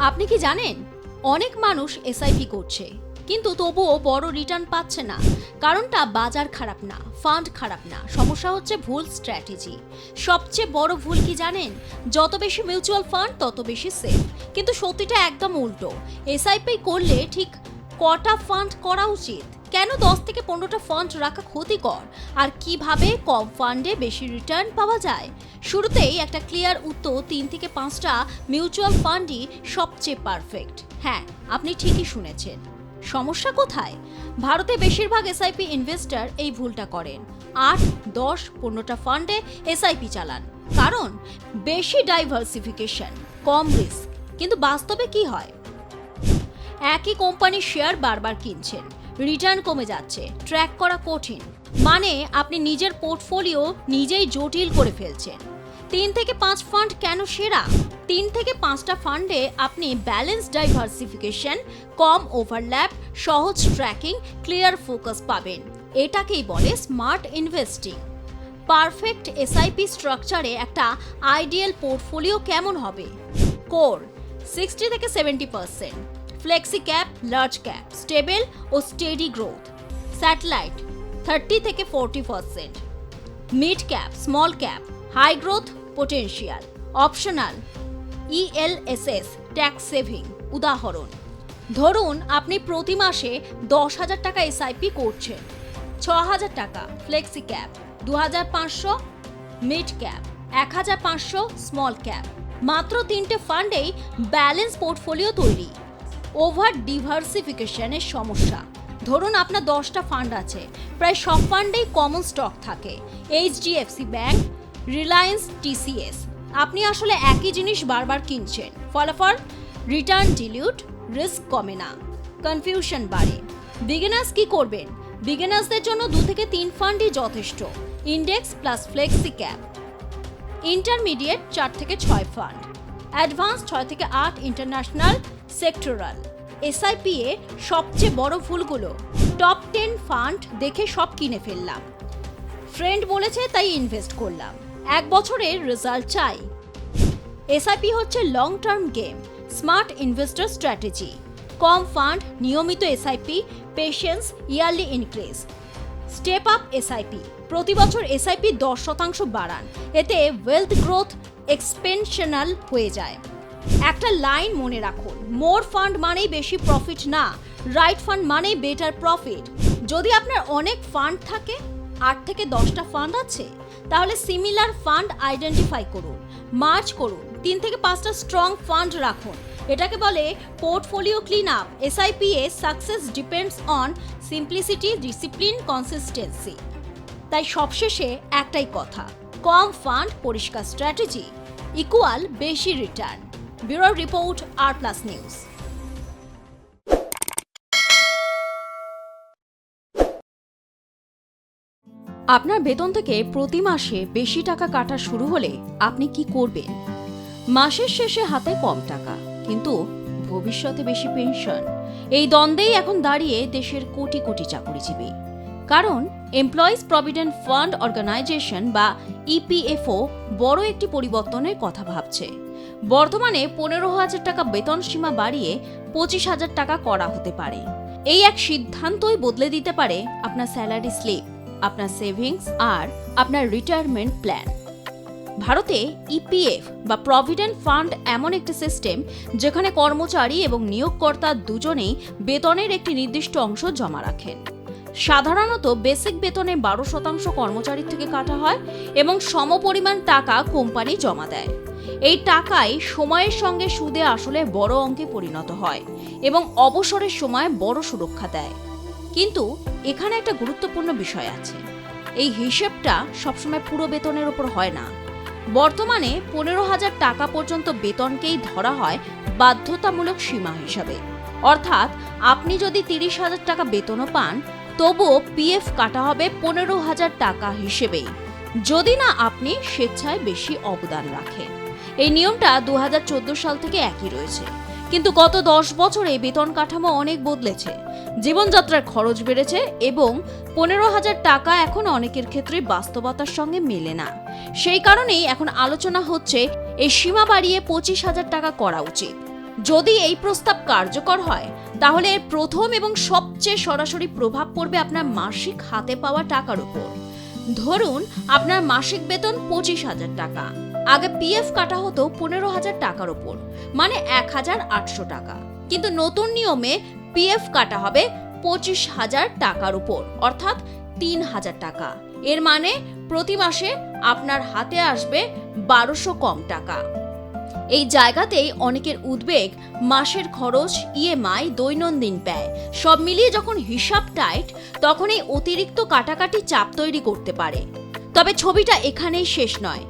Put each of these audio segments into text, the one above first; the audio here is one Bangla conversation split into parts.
আপনি কি জানেন অনেক মানুষ এসআইপি করছে কিন্তু তবুও বড় রিটার্ন পাচ্ছে না। কারণটা বাজার খারাপ না, ফান্ড খারাপ না, সমস্যা হচ্ছে ভুল স্ট্র্যাটেজি। সবচেয়ে বড় ভুল কি জানেন? যত বেশি মিউচুয়াল ফান্ড তত বেশি সেফ, কিন্তু সত্যিটা একদম উল্টো। এসআইপি করলে ঠিক কটা ফান্ড করা উচিত, কেন 10 থেকে 15টা ফান্ড রাখা ক্ষতিকর, আর কিভাবে কম ফান্ডে বেশি রিটার্ন পাওয়া যায়। শুরুতেই একটা ক্লিয়ার উত্তর, 3 থেকে 5টা মিউচুয়াল ফান্ডই সবচেয়ে পারফেক্ট। হ্যাঁ, আপনি ঠিকই শুনেছেন। সমস্যা কোথায়? ভারতে বেশিরভাগ এসআইপি ইনভেস্টর এই ভুলটা করেন। 8, 10, 15টা ফান্ডে এসআইপি চালান, কারণ বেশি ডাইভার্সিফিকেশন, কম রিস্ক। কিন্তু বাস্তবে কি হয়? একই কোম্পানির শেয়ার বারবার কিনছেন, রিটার্ন কমে যাচ্ছে, ট্র্যাক করা কঠিন। মানে আপনি নিজের পোর্টফোলিও নিজেই জটিল করে ফেলছেন। 3 থেকে 5 ফান্ড কেন সেরা? 3 থেকে 5টা ফান্ডে আপনি ব্যালেন্স ডাইভার্সিফিকেশন, কম ওভারল্যাপ, সহজ ট্র্যাকিং, ক্লিয়ার ফোকাস পাবেন। এটাকেই বলে স্মার্ট ইনভেস্টিং। পারফেক্ট এসআইপি স্ট্রাকচারে একটা আইডিয়াল পোর্টফোলিও কেমন হবে? কোর 60 থেকে 70%, flexi cap, large cap, stable ও স্টেডি গ্রোথ, স্যাটেলাইট 30 থেকে 40%, mid cap, small cap, high growth potential, optional ELSS, tax saving. উদাহরণ, ধরুন আপনি প্রতি মাসে 10,000 টাকা এসআইপি করছেন। 6,000 টাকা flexi cap, 2,500 mid cap, 1,500 small cap. মাত্র 3টে ফান্ডেই ব্যালেন্স পোর্টফোলিও তৈরি। ওভার ডিভার্সিফিকেশনের সমস্যা, ধরুন আপনার 10টা ফান্ড আছে, প্রায় সব ফান্ডেই কমন স্টক থাকে, এইচডিএফসি ব্যাংক, রিলায়েন্স, টিসিএস। আপনি আসলে একই জিনিস বারবার কিনছেন, ফলাফল রিটার্ন ডিলিউট, রিস্ক কমে না, কনফিউশন বাড়ে। বিগিনার্স কি করবেন? বিগিনার্সদের জন্য 2 থেকে 3 ফান্ডই যথেষ্ট, index plus flexi cap. Intermediate 4 থেকে 6 ফান্ড, অ্যাডভান্স 6 থেকে 8 ইন্টারন্যাশনাল, সেক্টরাল। এসআইপি এ সবচেয়ে বড় ভুলগুলো, টপ 10 ফান্ড দেখে সব কিনে ফেললাম, ফ্রেন্ড বলেছে তাই ইনভেস্ট করলাম, 1 বছরের রেজাল্ট চাই। এসআইপি হচ্ছে long term game, smart investor strategy. কম ফান্ড, নিয়মিত SIP, patience, yearly increase. Step up SIP, প্রতি বছর এসআইপি 10% বাড়ান, এতে ওয়েলথ গ্রোথ এক্সপেনশনাল হয়ে যায়। একটা লাইন মনে রাখুন, মোর ফান্ড মানেই বেশি প্রফিট না, রাইট ফান্ড মানেই বেটার প্রফিট। যদি আপনার অনেক ফান্ড থাকে, 8 থেকে 10টা ফান্ড আছে, তাহলে সিমিলার ফান্ড আইডেন্টিফাই করুন, মার্চ করুন, 3 থেকে 5টা স্ট্রং ফান্ড রাখুন। এটাকে বলে portfolio clean up. SIP A success depends on simplicity, discipline, consistency. তাই সবশেষে একটাই কথা, কম ফান্ড, পরিষ্কার স্ট্র্যাটেজি ইকুয়াল বেশি রিটার্ন। ব্যুরো রিপোর্ট, আর+ নিউজ। আপনার বেতন থেকে প্রতি মাসে বেশি টাকা কাটা শুরু হলে আপনি কি করবেন? মাসের শেষে হাতে কম টাকা, কিন্তু ভবিষ্যতে বেশি পেনশন। এই দ্বন্দ্বেই এখন দাঁড়িয়ে দেশের কোটি কোটি চাকরিজীবী। কারণ এমপ্লয়িজ প্রভিডেন্ট ফান্ড অর্গানাইজেশন বা ইপিএফও বড় একটি পরিবর্তনের কথা ভাবছে। বর্তমানে 15,000 টাকা বেতন সীমা বাড়িয়ে 25,000 টাকা করা হতে পারে। এই এক সিদ্ধান্তই বদলে দিতে পারে আপনার স্যালারি স্লিপ, আপনার সেভিংস আর আপনার রিটায়ারমেন্ট প্ল্যান। ভারতে ইপিএফ বা প্রভিডেন্ট ফান্ড এমন একটি সিস্টেম যেখানে কর্মচারী এবং নিয়োগকর্তা দুজনেই বেতনের একটি নির্দিষ্ট অংশ জমা রাখেন। সাধারণত বেসিক বেতনে 12% কর্মচারীর থেকে কাটা হয় এবং সমপরিমাণ টাকা কোম্পানি জমা দেয়। এই টাকাই সময়ের সঙ্গে সুদে আসলে বড় অঙ্কে পরিণত হয় এবং অবসরের সময় বড় সুরক্ষা দেয়। কিন্তু এখানে একটা গুরুত্বপূর্ণ বিষয় আছে, এই হিসেবটা সবসময় পুরো বেতনের উপর হয় না। বর্তমানে 15,000 টাকা পর্যন্ত বেতনকেই ধরা হয় বাধ্যতামূলক সীমা হিসাবে। অর্থাৎ আপনি যদি 30,000 টাকা বেতনও পান, তবুও পিএফ কাটা হবে 15,000 টাকা হিসেবেই, যদি না আপনি স্বেচ্ছায় বেশি অবদান রাখেন। এই নিয়মটা 2014 সাল থেকে একই রয়েছে, কিন্তু গত 10 বছরে বেতন কাঠামো অনেক বদলেছে। জীবনযাত্রার খরচ বেড়েছে এবং 15,000 টাকা এখন অনেকের ক্ষেত্রে বাস্তবতার সঙ্গে মেলে না। সেই কারণেই এখন আলোচনা হচ্ছে এই সীমা বাড়িয়ে 25,000 টাকা করা উচিত। যদি এই প্রস্তাব কার্যকর হয় তাহলে এর প্রথম এবং সবচেয়ে সরাসরি প্রভাব পড়বে আপনার মাসিক হাতে পাওয়া টাকার উপর। ধরুন আপনার মাসিক বেতন 25,000 টাকা, আগে পিএফ কাটা হতো 15,000 টাকার উপর, মানে 1,800 টাকা। কিন্তু নতুন নিয়মে পিএফ কাটা হবে 25,000 টাকার উপর, অর্থাৎ 3,000 টাকা। এর মানে প্রতি মাসে আপনার হাতে আসবে 1200 কম টাকা। এই জায়গাতেই অনেকের উদ্বেগ, মাসের খরচ, ইএমআই, দৈনন্দিন ব্যয় সব মিলিয়ে যখন হিসাব টাইট, তখন এই অতিরিক্ত কাটাকাটি চাপ তৈরি করতে পারে। তবে ছবিটা এখানেই শেষ নয়,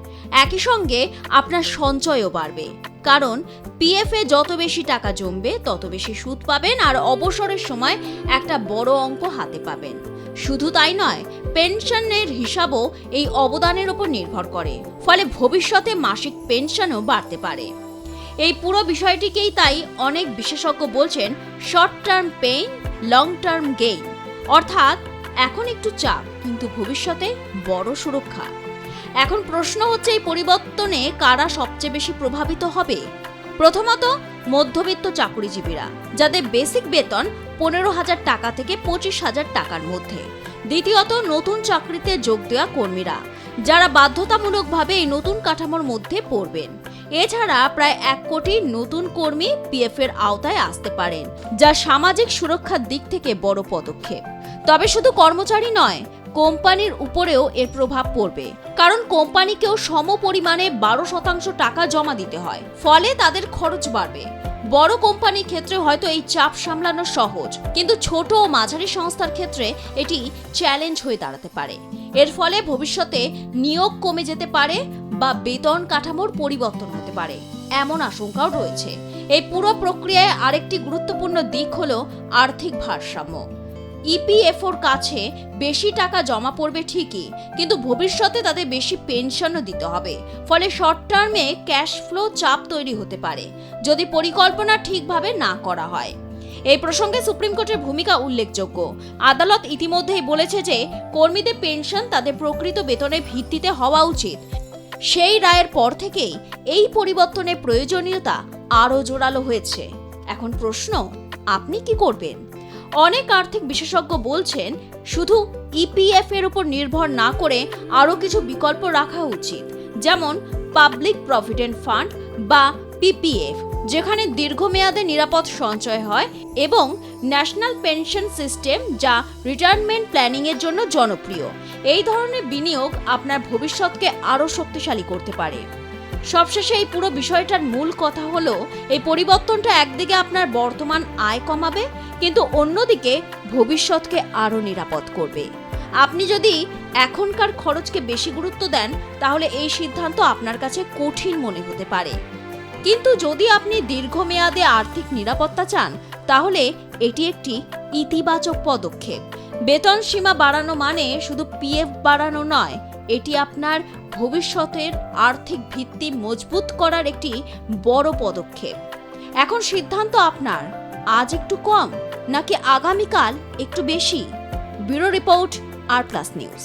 একই সঙ্গে আপনার সঞ্চয়ও বাড়বে, কারণ পিএফে যত বেশি টাকা জমবে তত বেশি সুদ পাবেন, আর অবসরের সময় একটা বড় অঙ্ক হাতে পাবেন। শুধু তাই নয়, পেনশনের হিসাবও এই অবদানের উপর নির্ভর করে, ফলে ভবিষ্যতে মাসিক পেনশনও বাড়তে পারে। এই পুরো বিষয়টিকেই তাই অনেক বিশেষজ্ঞ বলছেন short term pain, long term gain, অর্থাৎ এখন একটু চাপ কিন্তু ভবিষ্যতে বড় সুরক্ষা। এখন প্রশ্ন হচ্ছে, এই পরিবর্তনে কারা সবচেয়ে বেশি প্রভাবিত হবে? প্রথমত মধ্যবিত্ত চাকরিজীবীরা, যাদের বেসিক বেতন 15,000 টাকা থেকে 25,000 টাকার মধ্যে। দ্বিতীয়ত নতুন চাকরিতে যোগ দেওয়া কর্মীরা, যারা বাধ্যতামূলকভাবে এই নতুন কাঠামোর মধ্যে পড়বেন। এছাড়া প্রায় 1 কোটি নতুন কর্মী পিএফ এর আওতায় আসতে পারেন, যা সামাজিক সুরক্ষার দিক থেকে বড় পদক্ষেপ। তবে শুধু কর্মচারী নয়, কোম্পানির উপরেও এর প্রভাব পড়বে, কারণ কোম্পানিকেও সম পরিমাণে 12% টাকা জমা দিতে হয়, ফলে তাদের খরচ বাড়বে। বড় কোম্পানির ক্ষেত্রে হয়তো এই চাপ সামলানো সহজ, কিন্তু ছোট ও মাঝারি সংস্থার ক্ষেত্রে এটি চ্যালেঞ্জ হয়ে দাঁড়াতে পারে। এর ফলে ভবিষ্যতে নিয়োগ কমে যেতে পারে বা বেতন কাঠামোর পরিবর্তন হতে পারে, এমন আশঙ্কাও রয়েছে। এই পুরো প্রক্রিয়ায় আরেকটি গুরুত্বপূর্ণ দিক হলো আর্থিক ভারসাম্য। ইপিএফওর কাছে বেশি টাকা জমা পড়বে ঠিকই, কিন্তু ভবিষ্যতে তাদের বেশি পেনশনও দিতে হবে, ফলে শর্ট টার্মে ক্যাশ ফ্লো চাপ তৈরি হতে পারে যদি পরিকল্পনা ঠিকভাবে না করা হয়। এই প্রসঙ্গে সুপ্রিম কোর্টের ভূমিকা উল্লেখযোগ্য। আদালত ইতিমধ্যেই বলেছে যে কর্মীদের পেনশন তাদের প্রকৃত বেতনের ভিত্তিতে হওয়া উচিত। সেই রায়ের পর থেকেই এই পরিবর্তনের প্রয়োজনীয়তা আরও জোরালো হয়েছে। এখন প্রশ্ন, আপনি কি করবেন? অনেক আর্থিক বিশেষজ্ঞ বলছেন শুধু ইপিএফ এর উপর নির্ভর না করে আরও কিছু বিকল্প রাখা উচিত, যেমন পাবলিক প্রভিডেন্ট ফান্ড বা পিপিএফ, যেখানে দীর্ঘমেয়াদে নিরাপদ সঞ্চয় হয়, এবং ন্যাশনাল পেনশন সিস্টেম, যা রিটায়ারমেন্ট প্ল্যানিং এর জন্য জনপ্রিয়। এই ধরনের বিনিয়োগ আপনার ভবিষ্যৎকে আরও শক্তিশালী করতে পারে। সবশেষে এই পুরো বিষয়টার মূল কথা হলো, এই পরিবর্তনটা একদিকে আপনার বর্তমান আয় কমাবে, কিন্তু অন্যদিকে ভবিষ্যৎকে আরও নিরাপদ করবে। আপনি যদি এখনকার খরচকে বেশি গুরুত্ব দেন, তাহলে এই সিদ্ধান্ত আপনার কাছে কঠিন মনে হতে পারে। কিন্তু যদি আপনি দীর্ঘমেয়াদে আর্থিক নিরাপত্তা চান, তাহলে এটি একটি ইতিবাচক পদক্ষেপ। বেতন সীমা বাড়ানো মানে শুধু পিএফ বাড়ানো নয়, এটি আপনার ভবিষ্যতের আর্থিক ভিত্তি মজবুত করার একটি বড় পদক্ষেপ। এখন সিদ্ধান্ত আপনার, আজ একটু কম নাকি আগামীকাল একটু বেশি। ব্যুরো রিপোর্ট, আর প্লাস নিউজ।